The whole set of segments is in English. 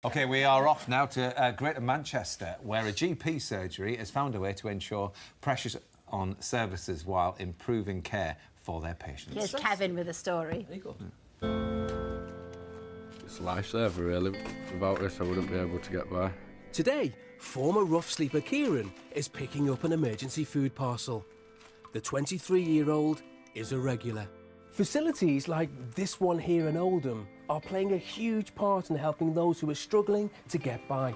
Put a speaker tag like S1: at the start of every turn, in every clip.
S1: OK, we are off now to Greater Manchester, where a GP surgery has found a way to ensure pressures on services while improving care for their patients.
S2: Here's Kevin with a story.
S3: There you go. It's a lifesaver, really. Without this, I wouldn't be able to get by.
S4: Today, former rough sleeper Kieran is picking up an emergency food parcel. The 23-year-old is a regular. Facilities like this one here in Oldham are playing a huge part in helping those who are struggling to get by.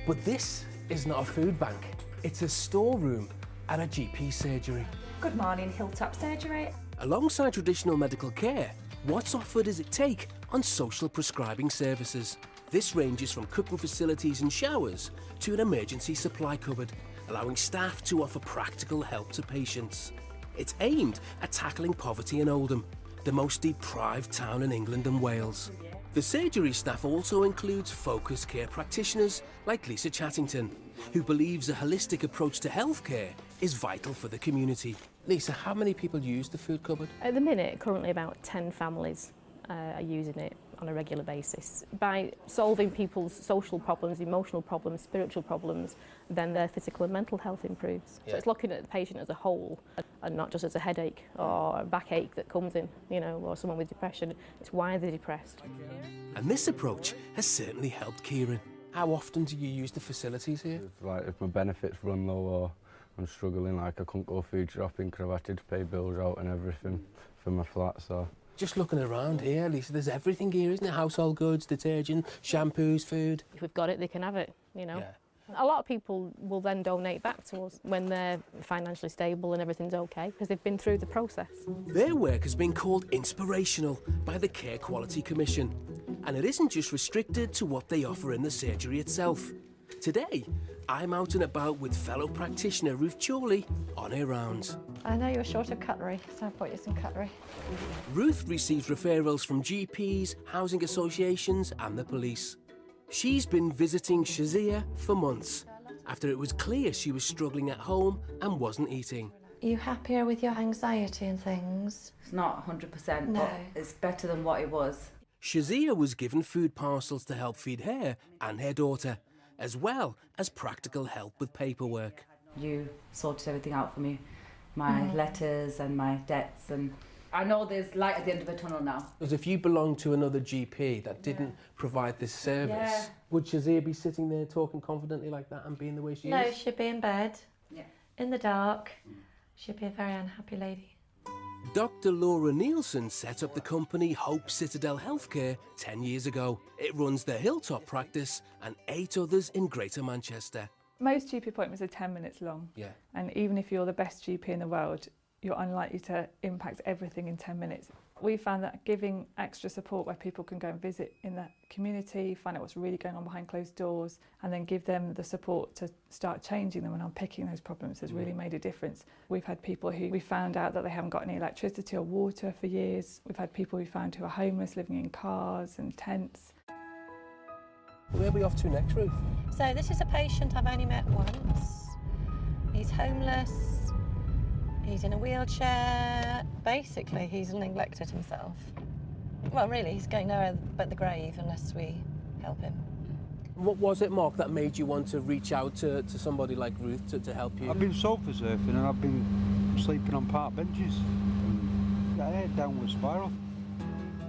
S4: But this is not a food bank. It's a storeroom at a GP surgery.
S5: Good morning, Hilltop Surgery.
S4: Alongside traditional medical care, what's offered is a take on social prescribing services. This ranges from cooking facilities and showers to an emergency supply cupboard, allowing staff to offer practical help to patients. It's aimed at tackling poverty in Oldham, the most deprived town in England and Wales. The surgery staff also includes focused care practitioners like Lisa Chattington, who believes a holistic approach to healthcare is vital for the community. Lisa, how many people use the food cupboard?
S6: At the minute, currently about 10 families are using it on a regular basis. By solving people's social problems, emotional problems, spiritual problems, then their physical and mental health improves.
S4: Yeah.
S6: So it's looking at the patient as a whole and not just as a headache or a backache that comes in, you know, or someone with depression. It's why they're depressed.
S4: And this approach has certainly helped Kieran. How often do you use the facilities here?
S3: It's like if my benefits run low or I'm struggling, like I couldn't go food shopping because I've had to pay bills out and everything for my flat, so...
S4: Just looking around here, Lisa, there's everything here, isn't it? Household goods, detergent, shampoos, food.
S6: If we've got it, they can have it, you know.
S4: Yeah.
S6: A lot of people will then donate back to us when they're financially stable and everything's OK, because they've been through the process.
S4: Their work has been called inspirational by the Care Quality Commission. And it isn't just restricted to what they offer in the surgery itself. Today, I'm out and about with fellow practitioner Ruth Chorley on her rounds.
S5: I know you were short of cutlery, so I've bought you some cutlery.
S4: Ruth receives referrals from GPs, housing associations and the police. She's been visiting Shazia for months, after it was clear she was struggling at home and wasn't eating.
S5: Are you happier with your anxiety and things?
S7: It's not 100%,
S5: No.
S7: but it's better than what it was.
S4: Shazia was given food parcels to help feed her and her daughter, as well as practical help with paperwork.
S7: You sorted everything out for me, my letters and my debts, and I know there's light at the end of the tunnel now.
S4: Because if you belonged to another GP that didn't provide this service, would Shazia be sitting there talking confidently like that and being the way she
S5: No,
S4: is?
S5: she'd be in bed,
S7: Yeah.
S5: in the dark. She'd be a very unhappy lady.
S4: Dr. Laura Nielsen set up the company Hope Citadel Healthcare 10 years ago. It runs the Hilltop practice and 8 others in Greater Manchester.
S8: Most GP appointments are 10 minutes long.
S4: Yeah.
S8: And even if you're the best GP in the world, you're unlikely to impact everything in 10 minutes. We found that giving extra support where people can go and visit in the community, find out what's really going on behind closed doors, and then give them the support to start changing them and unpicking those problems has really made a difference. We've had people who we found out that they haven't got any electricity or water for years. We've had people we found who are homeless, living in cars and tents.
S4: Where are we off to next, Ruth?
S5: So this is a patient I've only met once. He's homeless. He's in a wheelchair. Basically, he's neglected himself. Well, really, he's going nowhere but the grave unless we help him.
S4: What was it, Mark, that made you want to reach out to somebody like Ruth to help you?
S9: I've been sofa surfing and I've been sleeping on park benches. And I had a downward spiral.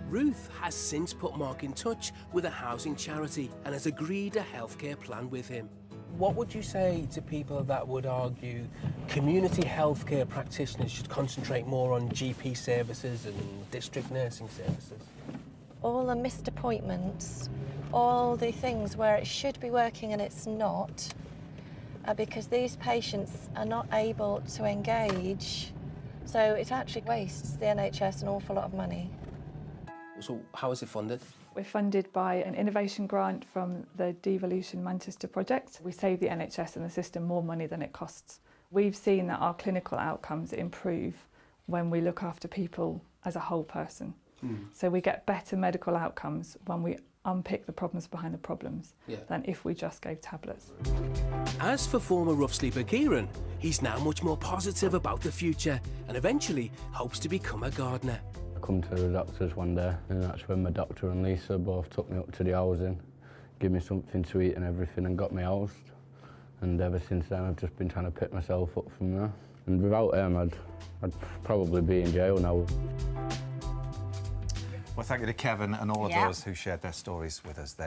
S4: Ruth has since put Mark in touch with a housing charity and has agreed a healthcare plan with him. What would you say to people that would argue community healthcare practitioners should concentrate more on GP services and district nursing services?
S5: All the missed appointments, all the things where it should be working and it's not, are because these patients are not able to engage. So it actually wastes the NHS an awful lot of money.
S4: So how is it funded?
S8: We're funded by an innovation grant from the Devolution Manchester project. We save the NHS and the system more money than it costs. We've seen that our clinical outcomes improve when we look after people as a whole person. So we get better medical outcomes when we unpick the problems behind the problems than if we just gave tablets.
S4: As for former rough sleeper Kieran, he's now much more positive about the future and eventually hopes to become a gardener.
S3: I come to the doctors one day, and that's when my doctor and Lisa both took me up to the housing, gave me something to eat and everything, and got me housed. And ever since then, I've just been trying to pick myself up from there. And without him, I'd probably be in jail now.
S1: Well, thank you to Kevin and all of those who shared their stories with us there.